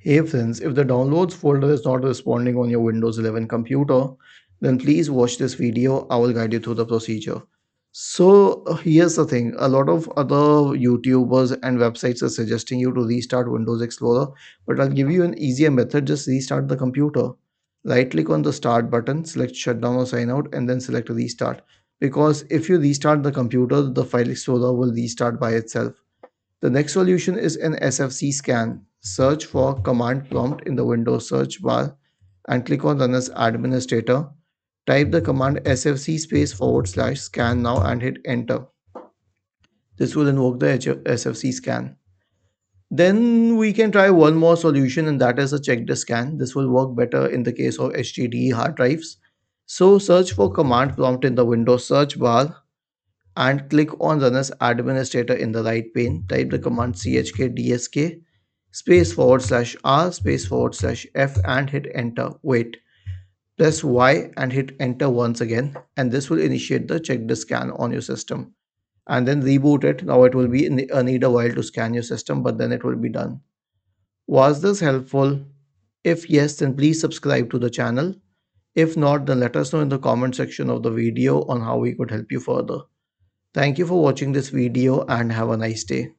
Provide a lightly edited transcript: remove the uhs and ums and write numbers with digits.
Hey friends, if the downloads folder is not responding on your Windows 11 computer, then please watch this video. I will guide you through the procedure. Here's the thing. A lot of other YouTubers and websites are suggesting you to restart Windows Explorer, but I'll give you an easier method. Just restart the computer. Right click on the start button, select shutdown or sign out, and then select restart. Because if you restart the computer, the file explorer will restart by itself. The next solution is an SFC scan. Search for command prompt in the Windows search bar and click on Run as Administrator. Type the command sfc space forward slash scan now and hit enter. This will invoke the SFC scan. Then we can try one more solution, and that is a check the scan. This will work better in the case of HDD hard drives. So search for command prompt in the Windows search bar and click on Run as Administrator in the right pane. Type the command chkdsk space forward slash r space forward slash f and hit enter. Wait, press Y and hit enter once again, and this will initiate the check the scan on your system. And then reboot it. Now it will be need a while to scan your system, but then it will be done. Was this helpful? If yes, then please subscribe to the channel. If not, then let us know in the comment section of the video on how we could help you further. Thank you for watching this video and have a nice day.